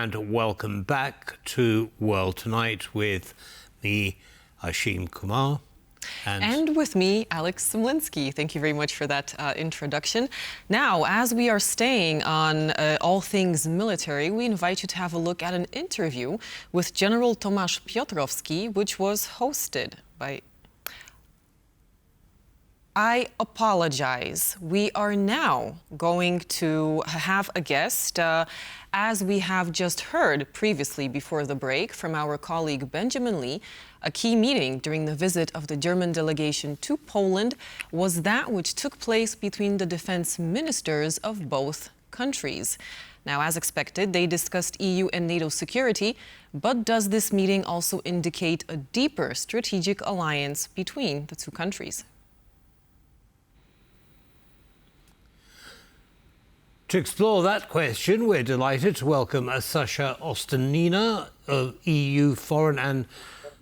and welcome back to World Tonight with me, Ashim Kumar. And with me, Alex Semlinski. Thank you very much for that introduction. Now, as we are staying on all things military, we invite you to have a look at an interview with General Tomasz Piotrowski, which was hosted by... I apologize. We are now going to have a guest, as we have just heard previously before the break from our colleague Benjamin Lee. A key meeting during the visit of the German delegation to Poland was that which took place between the defense ministers of both countries. Now, as expected, they discussed EU and NATO security, but does this meeting also indicate a deeper strategic alliance between the two countries? To explore that question, we're delighted to welcome Sascha Ostanina, EU Foreign and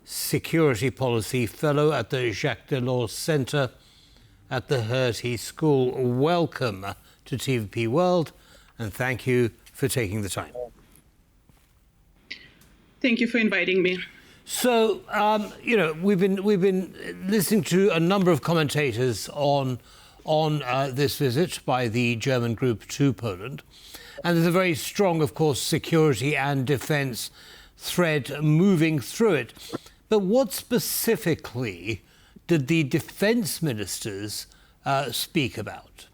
Security Policy Fellow at the Jacques Delors Centre at the Hertie School. Welcome to TVP World, and thank you for taking the time. Thank you for inviting me. So, we've been listening to a number of commentators on this visit by the German group to Poland. And there's a very strong, of course, security and defence thread moving through it. But what specifically did the defence ministers speak about?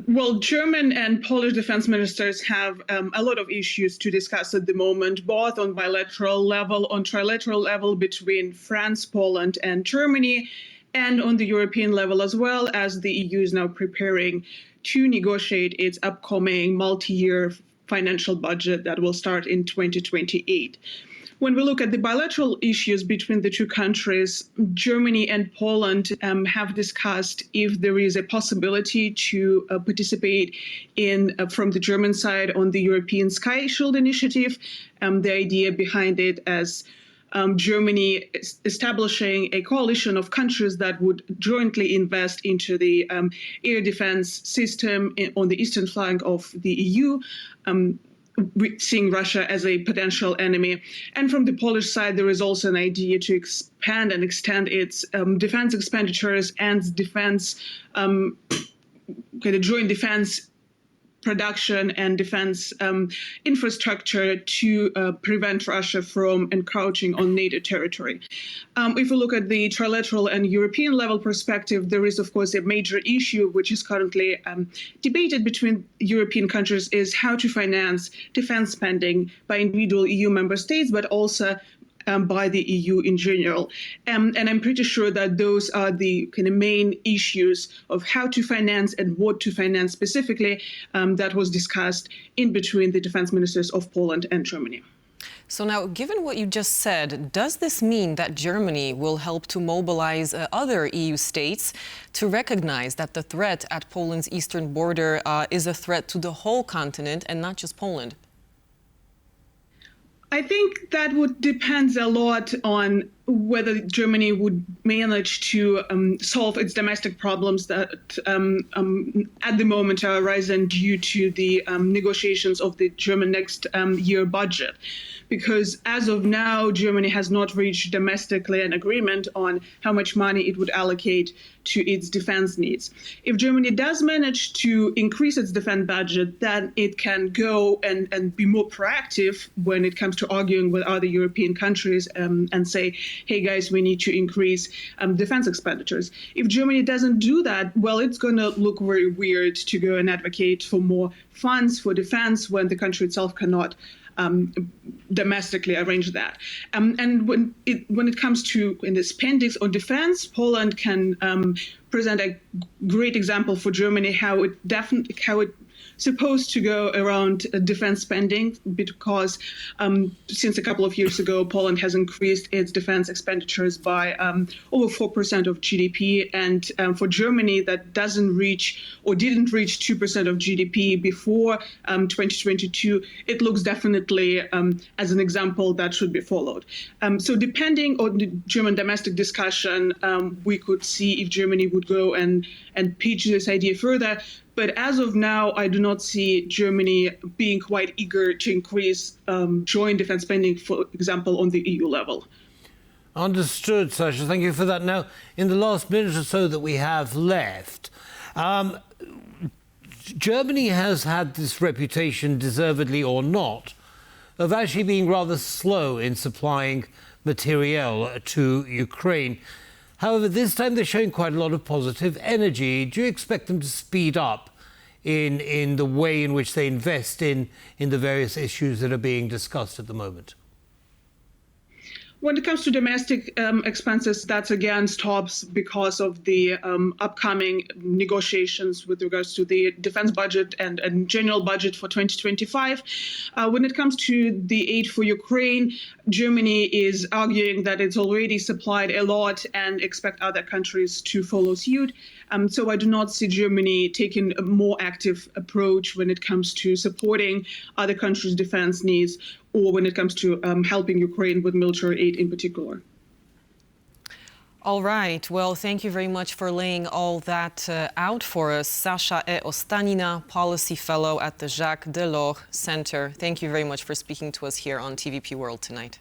Well, German and Polish defense ministers have a lot of issues to discuss at the moment, both on bilateral level, on trilateral level between France, Poland, and Germany, and on the European level as well, as the EU is now preparing to negotiate its upcoming multi-year financial budget that will start in 2028. When we look at the bilateral issues between the two countries, Germany and Poland have discussed if there is a possibility to participate in, from the German side, on the European Sky Shield initiative. The idea behind it as Germany establishing a coalition of countries that would jointly invest into the air defense system on the eastern flank of the EU, seeing Russia as a potential enemy. And from the Polish side, there is also an idea to expand and extend its defense expenditures and defense, kind of joint defense production and defense infrastructure to prevent Russia from encroaching on NATO territory. If we look at the trilateral and European level perspective, there is, of course, a major issue which is currently debated between European countries is how to finance defense spending by individual EU member states, but also by the EU in general. And I'm pretty sure that those are the kind of main issues of how to finance and what to finance specifically that was discussed in between the defense ministers of Poland and Germany. So now, given what you just said, does this mean that Germany will help to mobilize other EU states to recognize that the threat at Poland's eastern border is a threat to the whole continent and not just Poland? I think that would depend a lot on whether Germany would manage to solve its domestic problems that at the moment are arising due to the negotiations of the German next year budget. Because as of now, Germany has not reached domestically an agreement on how much money it would allocate to its defense needs. If Germany does manage to increase its defense budget, then it can go and be more proactive when it comes to arguing with other European countries and say, hey guys, we need to increase defense expenditures. If Germany doesn't do that, well, it's going to look very weird to go and advocate for more funds for defense when the country itself cannot domestically arrange that. And when it comes to in the spending on defense, Poland can present a great example for Germany how it supposed to go around defense spending, because since a couple of years ago, Poland has increased its defense expenditures by over 4% of GDP. And for Germany, that doesn't reach or didn't reach 2% of GDP before 2022. It looks definitely as an example that should be followed. So depending on the German domestic discussion, we could see if Germany would go and and pitch this idea further. But as of now, I do not see Germany being quite eager to increase joint defense spending, for example, on the EU level. Understood, Sascha. Thank you for that. Now, in the last minute or so that we have left, Germany has had this reputation, deservedly or not, of actually being rather slow in supplying materiel to Ukraine. However, this time they're showing quite a lot of positive energy. Do you expect them to speed up in the way in which they invest in the various issues that are being discussed at the moment? When it comes to domestic expenses, that again stops because of the upcoming negotiations with regards to the defense budget and general budget for 2025. When it comes to the aid for Ukraine, Germany is arguing that it's already supplied a lot and expect other countries to follow suit. So I do not see Germany taking a more active approach when it comes to supporting other countries' defense needs, or when it comes to helping Ukraine with military aid in particular. All right. Well, thank you very much for laying all that out for us. Sascha E. Ostanina, Policy Fellow at the Jacques Delors Center. Thank you very much for speaking to us here on TVP World tonight.